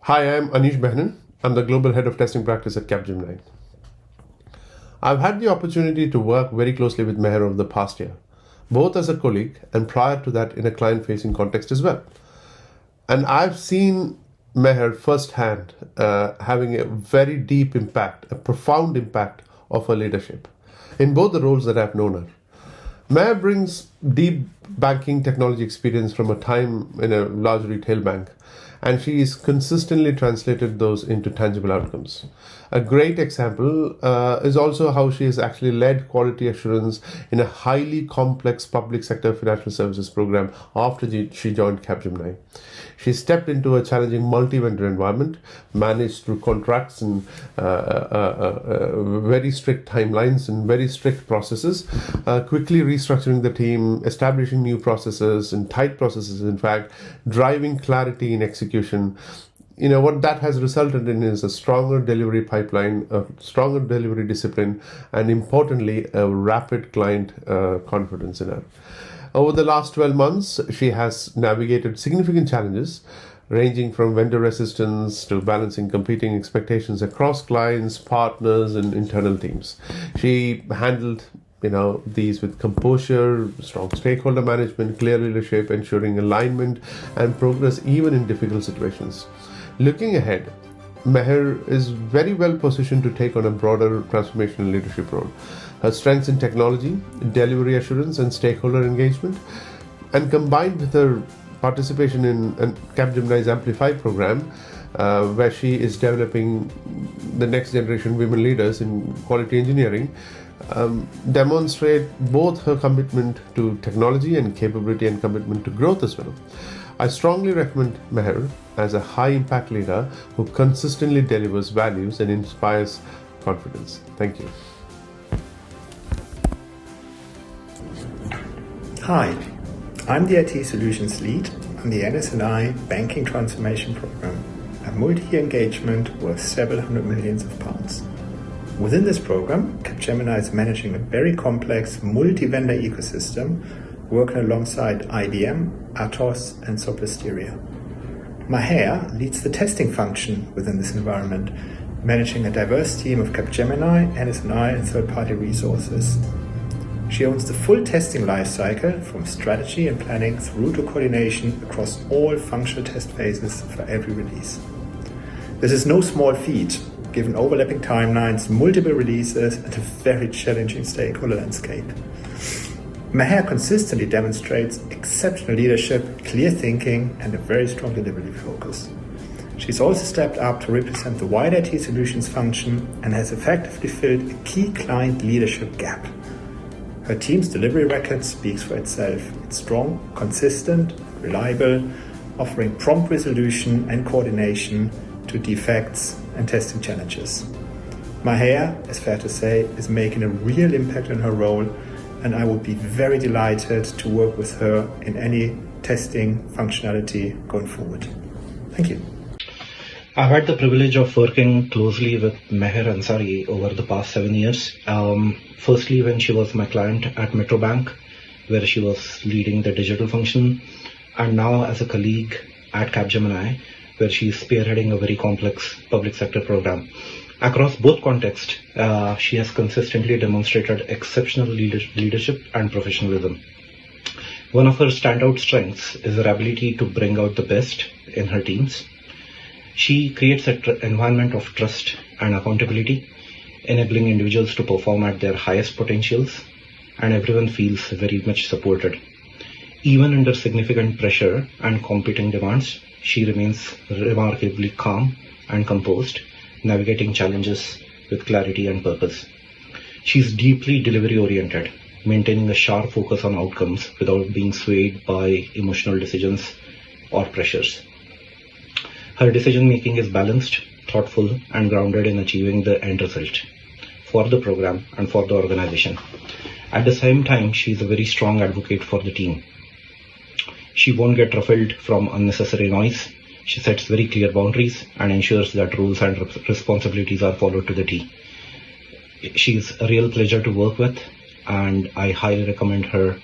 Hi, I'm Anish Behnan. I'm the Global Head of Testing Practice at Capgemini. I've had the opportunity to work very closely with Maher over the past year, both as a colleague and prior to that in a client-facing context as well. And I've seen Maher firsthand having a very deep impact, a profound impact of her leadership in both the roles that I've known her. Maher brings deep banking technology experience from a time in a large retail bank, and she has consistently translated those into tangible outcomes. A great example is also how she has actually led quality assurance in a highly complex public sector financial services program after she joined Capgemini. She stepped into a challenging multi-vendor environment, managed through contracts and very strict timelines and very strict processes, quickly restructuring the team, establishing new processes and tight processes, in fact, driving clarity in execution. What that has resulted in is a stronger delivery pipeline, a stronger delivery discipline, and importantly, a rapid client confidence in her. Over the last 12 months, she has navigated significant challenges, ranging from vendor resistance to balancing competing expectations across clients, partners, and internal teams. She handled these with composure, strong stakeholder management, clear leadership, ensuring alignment and progress even in difficult situations. Looking ahead, Maher is very well positioned to take on a broader transformational leadership role. Her strengths in technology, delivery assurance, and stakeholder engagement, and combined with her participation in Capgemini's Amplify program, where she is developing the next generation women leaders in quality engineering, demonstrate both her commitment to technology and capability and commitment to growth as well. I strongly recommend Maher as a high-impact leader who consistently delivers values and inspires confidence. Thank you. Hi, I'm the IT Solutions Lead on the NS&I Banking Transformation Program, a multi-year engagement worth several hundred millions of pounds. Within this program, Capgemini is managing a very complex multi-vendor ecosystem working alongside IBM, Atos, and Soplisteria. Maher leads the testing function within this environment, managing a diverse team of Capgemini, NS&I, and third-party resources. She owns the full testing lifecycle from strategy and planning through to coordination across all functional test phases for every release. This is no small feat, given overlapping timelines, multiple releases, and a very challenging stakeholder landscape. Maher consistently demonstrates exceptional leadership, clear thinking, and a very strong delivery focus. She's also stepped up to represent the wider IT solutions function and has effectively filled a key client leadership gap. Her team's delivery record speaks for itself. It's strong, consistent, reliable, offering prompt resolution and coordination to defects and testing challenges. Maher, it's fair to say, is making a real impact in her role, and I would be very delighted to work with her in any testing functionality going forward. Thank you. I've had the privilege of working closely with Maher Ansari over the past 7 years. Firstly, when she was my client at Metro Bank, where she was leading the digital function, and now as a colleague at Capgemini, where she's spearheading a very complex public sector program. Across both contexts, she has consistently demonstrated exceptional leadership and professionalism. One of her standout strengths is her ability to bring out the best in her teams. She creates an environment of trust and accountability, enabling individuals to perform at their highest potentials, and everyone feels very much supported. Even under significant pressure and competing demands, she remains remarkably calm and composed, navigating challenges with clarity and purpose. She's deeply delivery-oriented, maintaining a sharp focus on outcomes without being swayed by emotional decisions or pressures. Her decision-making is balanced, thoughtful, and grounded in achieving the end result for the program and for the organization. At the same time, she is a very strong advocate for the team. She won't get ruffled from unnecessary noise. She sets very clear boundaries and ensures that rules and responsibilities are followed to the T. She is a real pleasure to work with, and I highly recommend her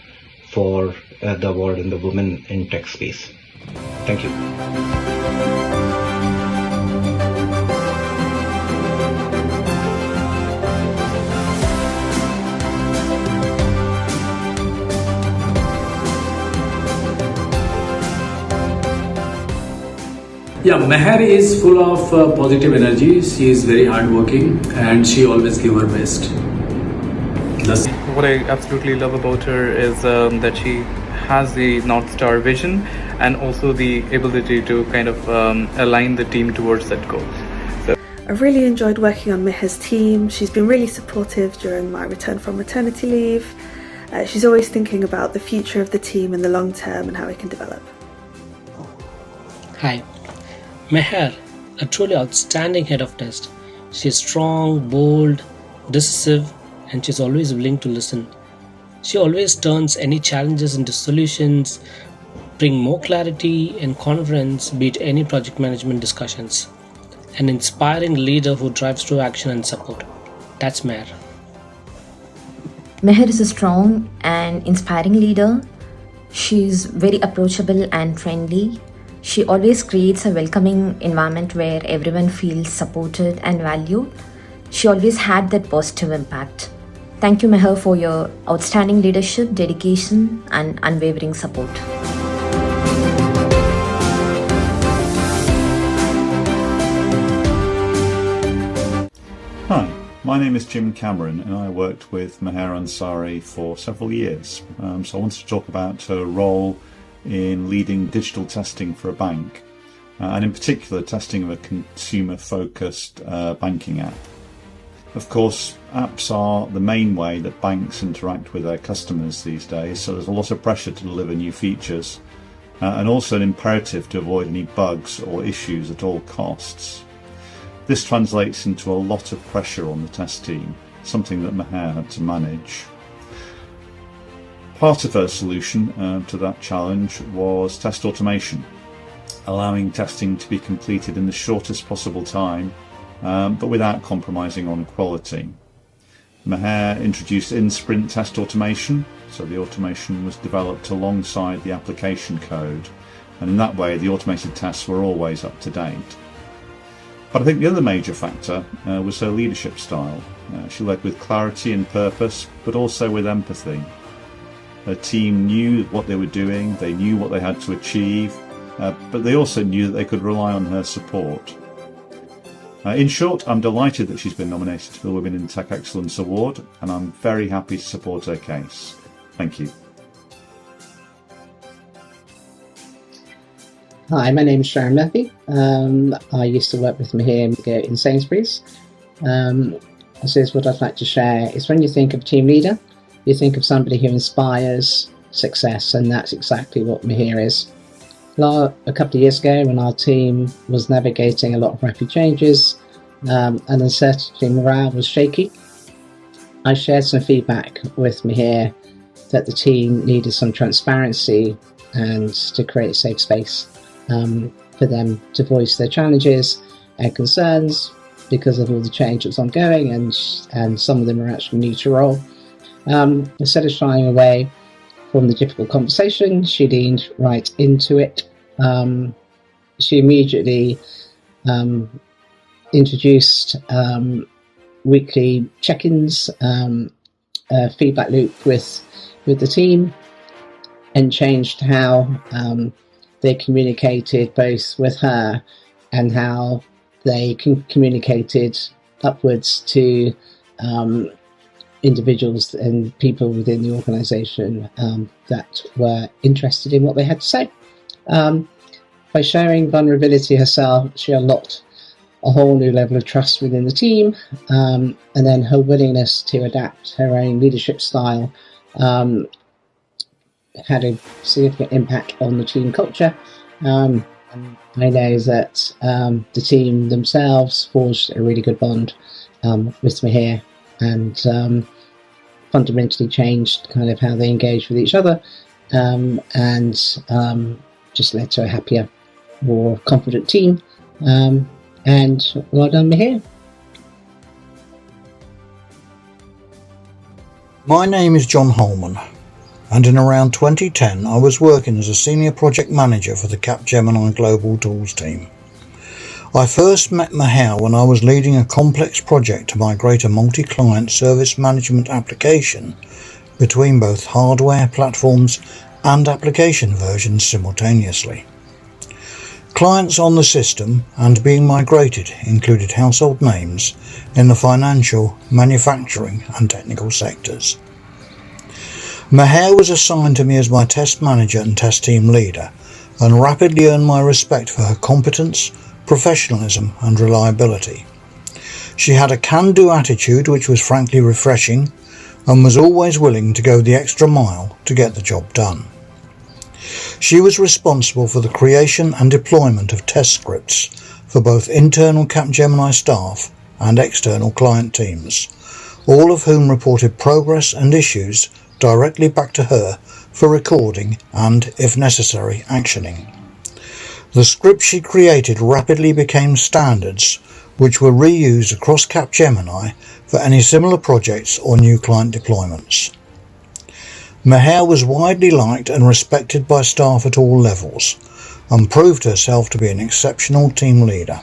for the award in the Women in Tech space. Thank you. Yeah, Maher is full of positive energy. She is very hardworking and she always give her best. What I absolutely love about her is that she has the North Star vision and also the ability to kind of align the team towards that goal. I've really enjoyed working on Maher's team. She's been really supportive during my return from maternity leave. She's always thinking about the future of the team in the long term and how it can develop. Hi, Maher, a truly outstanding head of test. She's strong, bold, decisive, and she's always willing to listen. She always turns any challenges into solutions, bring more clarity and confidence, beat any project management discussions. An inspiring leader who drives to action and support. That's Maher. Maher is a strong and inspiring leader. She's very approachable and friendly. She always creates a welcoming environment where everyone feels supported and valued. She always had that positive impact. Thank you, Maher, for your outstanding leadership, dedication, and unwavering support. Hi, my name is Jim Cameron and I worked with Maher Ansari for several years. So I wanted to talk about her role in leading digital testing for a bank, and in particular testing of a consumer-focused banking app. Of course, apps are the main way that banks interact with their customers these days, so there's a lot of pressure to deliver new features, and also an imperative to avoid any bugs or issues at all costs. This translates into a lot of pressure on the test team, something that Maher had to manage. Part of her solution to that challenge was test automation, allowing testing to be completed in the shortest possible time, but without compromising on quality. Maher introduced in-sprint test automation, so the automation was developed alongside the application code, and in that way the automated tests were always up to date. But I think the other major factor was her leadership style. She led with clarity and purpose, but also with empathy. Her team knew what they were doing, they knew what they had to achieve, but they also knew that they could rely on her support. In short, I'm delighted that she's been nominated for the Women in Tech Excellence Award, and I'm very happy to support her case. Thank you. Hi, my name is Sharon Murphy. I used to work with Maher in Sainsbury's. This is what I'd like to share. Is when you think of team leader, you think of somebody who inspires success, and that's exactly what Maher is. A couple of years ago, when our team was navigating a lot of rapid changes and uncertainty, morale was shaky, I shared some feedback with Maher that the team needed some transparency and to create a safe space for them to voice their challenges and concerns because of all the change that's ongoing, and some of them are actually new to role. Instead of shying away from the difficult conversation, she leaned right into it. She immediately introduced weekly check-ins, a feedback loop with the team, and changed how they communicated both with her and how they communicated upwards to individuals and people within the organisation that were interested in what they had to say. By sharing vulnerability herself, she unlocked a whole new level of trust within the team, and then her willingness to adapt her own leadership style had a significant impact on the team culture. I know that the team themselves forged a really good bond with Maher, and fundamentally changed kind of how they engage with each other, and just led to a happier, more confident team. And well done, Maher. My name is John Holman, and in around 2010 I was working as a senior project manager for the Capgemini Global Tools team. I first met Maher when I was leading a complex project to migrate a multi-client service management application between both hardware platforms and application versions simultaneously. Clients on the system and being migrated included household names in the financial, manufacturing and technical sectors. Maher was assigned to me as my test manager and test team leader and rapidly earned my respect for her competence, professionalism and reliability. She had a can-do attitude which was frankly refreshing and was always willing to go the extra mile to get the job done. She was responsible for the creation and deployment of test scripts for both internal Capgemini staff and external client teams, all of whom reported progress and issues directly back to her for recording and, if necessary, actioning. The scripts she created rapidly became standards which were reused across Capgemini for any similar projects or new client deployments. Maher was widely liked and respected by staff at all levels and proved herself to be an exceptional team leader.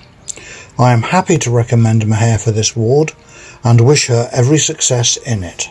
I am happy to recommend Maher for this award and wish her every success in it.